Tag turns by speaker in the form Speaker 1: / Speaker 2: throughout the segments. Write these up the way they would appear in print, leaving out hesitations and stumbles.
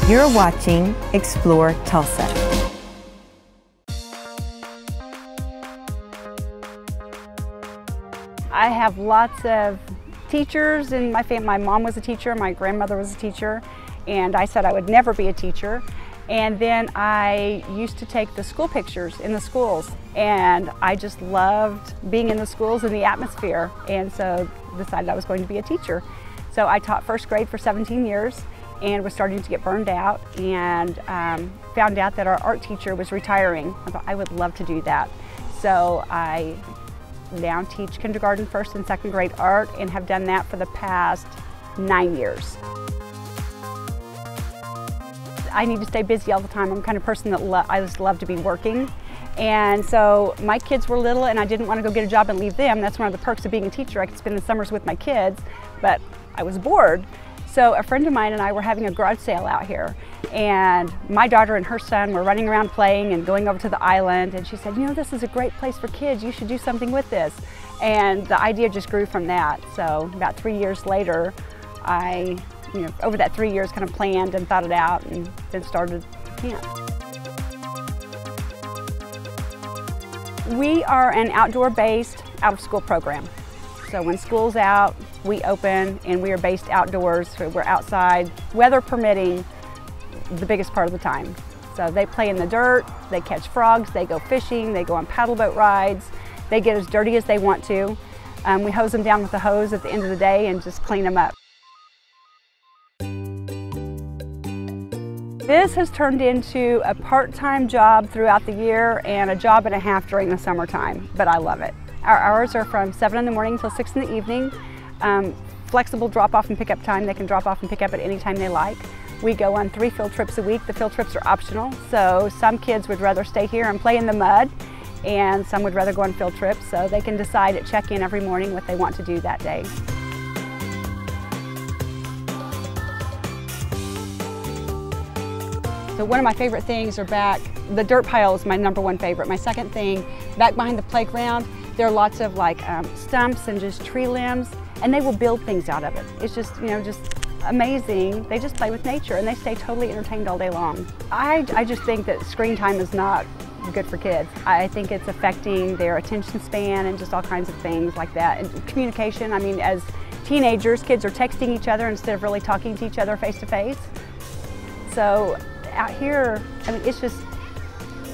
Speaker 1: You're watching Explore Tulsa.
Speaker 2: I have lots of teachers in my family. My mom was a teacher, my grandmother was a teacher, and I said I would never be a teacher. And then I used to take the school pictures in the schools, and I just loved being in the schools and the atmosphere, and so decided I was going to be a teacher. So I taught first grade for 17 years and was starting to get burned out, and found out that our art teacher was retiring. I thought I would love to do that. So I now teach kindergarten, first and second grade art, and have done that for the past 9 years. I need to stay busy all the time. I'm the kind of person that I just love to be working. And so my kids were little and I didn't want to go get a job and leave them. That's one of the perks of being a teacher. I could spend the summers with my kids, but I was bored. So a friend of mine and I were having a garage sale out here, and my daughter and her son were running around playing and going over to the island, and she said, you know, this is a great place for kids. You should do something with this. And the idea just grew from that. So about 3 years later, over that 3 years kind of planned and thought it out and then started the camp. We are an outdoor-based, out-of-school program. So when school's out, we open and we are based outdoors. So we're outside, weather permitting, the biggest part of the time. So they play in the dirt, they catch frogs, they go fishing, they go on paddle boat rides, they get as dirty as they want to. We hose them down with a hose at the end of the day and just clean them up. This has turned into a part-time job throughout the year and a job and a half during the summertime, but I love it. Our hours are from 7 in the morning till 6 in the evening. Flexible drop-off and pick-up time. They can drop off and pick up at any time they like. We go on 3 field trips a week. The field trips are optional, so some kids would rather stay here and play in the mud, and some would rather go on field trips, so they can decide at check-in every morning what they want to do that day. So one of my favorite things are the dirt pile is my #1 favorite. My second thing, back behind the playground, there are lots of stumps and just tree limbs, and they will build things out of it. It's just, just amazing. They just play with nature and they stay totally entertained all day long. I just think that screen time is not good for kids. I think it's affecting their attention span and just all kinds of things like that. And communication, I mean, as teenagers, kids are texting each other instead of really talking to each other face to face. So out here, I mean, it's just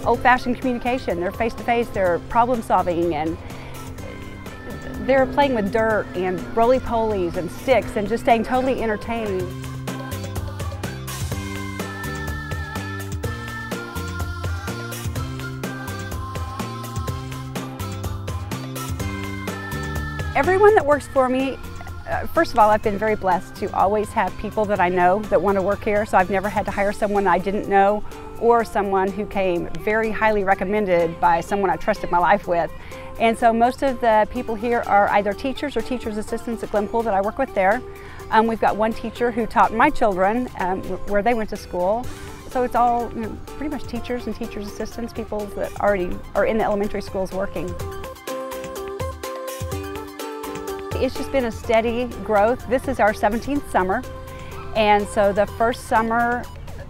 Speaker 2: old-fashioned communication. They're face-to-face, they're problem-solving, and they're playing with dirt and roly-polies and sticks and just staying totally entertained. Everyone that works for me, first of all, I've been very blessed to always have people that I know that want to work here, so I've never had to hire someone I didn't know or someone who came very highly recommended by someone I trusted my life with. And so most of the people here are either teachers or teachers' assistants at Glenpool that I work with there. We've got one teacher who taught my children where they went to school. So it's all pretty much teachers and teachers' assistants, people that already are in the elementary schools working. It's just been a steady growth. This is our 17th summer, and so the first summer,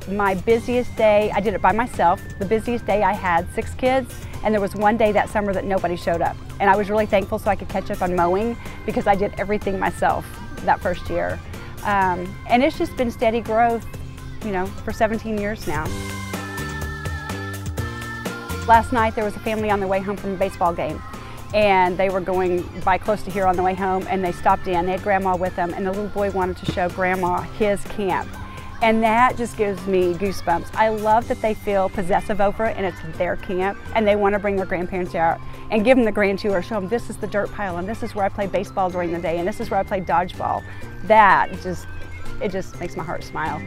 Speaker 2: my busiest day, I did it by myself. The busiest day I had 6 kids, and there was one day that summer that nobody showed up. And I was really thankful so I could catch up on mowing because I did everything myself that first year. And it's just been steady growth, for 17 years now. Last night there was a family on their way home from a baseball game, and they were going by close to here on the way home, and they stopped in. They had Grandma with them, and the little boy wanted to show Grandma his camp. And that just gives me goosebumps. I love that they feel possessive over it and it's their camp, and they want to bring their grandparents out and give them the grand tour, show them this is the dirt pile and this is where I play baseball during the day and this is where I play dodgeball. It just makes my heart smile.